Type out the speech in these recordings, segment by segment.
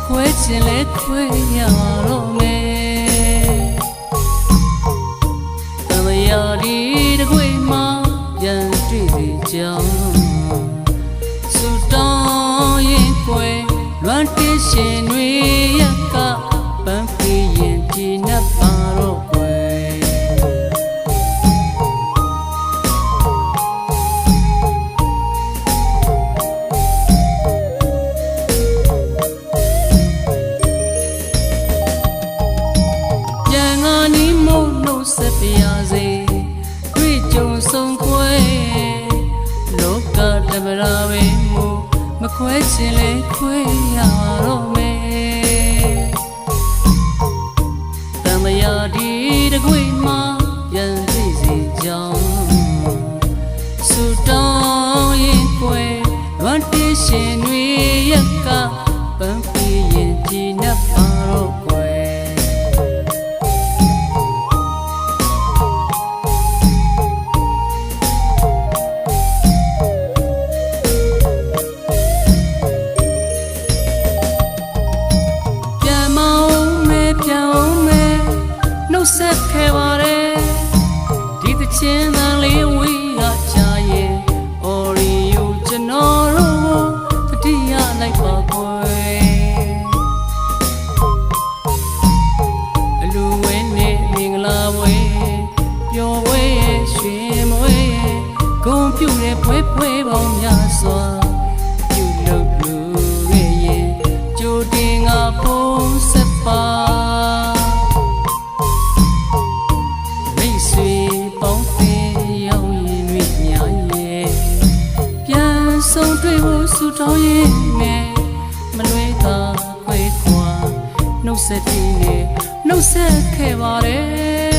ခွဲချင်လဲခွဲရတော့မယ်တမယာဒီတခွေမှာပြန်တွေ့စီကြောင်းစူတောင်းရင်ခွဲလွမ်းတင်ရှင်တွေရကပန်းပြေးရင်ကြည်နပ်ပါတော့ခွဲဆက်ပြရစေတွေ့ကြုံဆုံးခွဲလောကတမရာပဲမို့မခွဲချင်လဲခွဲရတော့မယ်တမယာဒီတခွေမှာပြန်သိစီကြောင်းစူတောင်းရင်ခွဲလွမ်းတင်ရှင်တွေရကပန်းပြေးရင်ကြည်နပ်ပါတော့ဆက်ခဲ့ပါတယ်ဒီသချင်းတန်လေးဝေးကချာရဲ့အော်ရီယိုကျွန်တော်တို့တတိယလိုက်ပါကွယ်အလူဝဲနဲ့မင်္ဂလာဝဲပျော်ဝဲရဲ့ရွှင်မွဲရဲ့ဂုဏ်ပြုတဲ့ဖွဲဖွဲပေါင်းများစွာပြုလုပ်လူရဲ့ကြိုတင်ငါပုံဆက်ပါဆုံးတွေ့ဖို့ဆူတောင်းရင်နဲ့မလွဲသာခွဲခွာနှုတ်ဆက်ပြီးနဲ့နှုတ်ဆက်ခဲ့ပါတယ်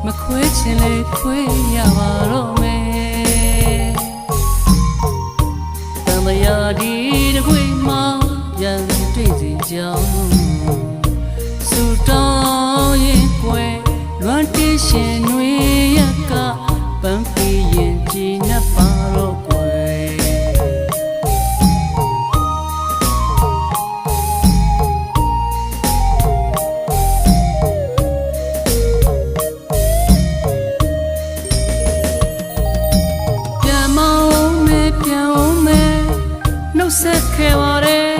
မခွဲချင်လေခွဲရပါတော့မယ်တမယာဒီတခွေမှာပြန်တွေ့စီကြောင်းစူတောင်းရင်ခွဲလွမ်းတင်ရှင်တွေရကပန်းပြေးရင်ကြည်နပ်ပါတော့ခွဲဆက်ခဲ့ပါတယ်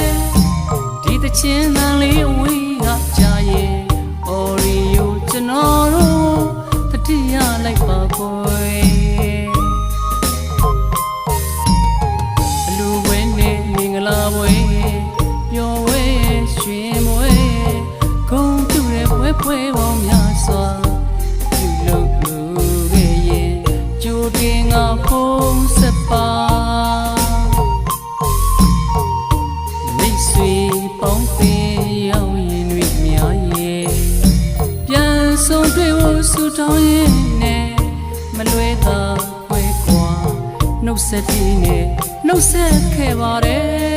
ဒီသချင်းတန်လေးဝေးကချာရဲ့အော်ရီယိုကျွန်တော်တို့တတိယလိုက်ပါကွယ်အလူဝဲနဲ့မင်္ဂလာဝဲပျော်ဝဲရွှင်မွဲဂုဏ်ပြုတဲ့ဖွဲဖွဲပေါင်းများစွာပြုလုပ်လို့ခဲ့ရင်ကြိုတင်ငါဖုံးဆက်ပါဆုံးတွေ့ဖို့ဆူတောင်းရင်နဲ့မလွဲသာခွဲခွာနှုတ်ဆက်ပြီးနဲ့နှုတ်ဆက်ခဲ့ပါတယ်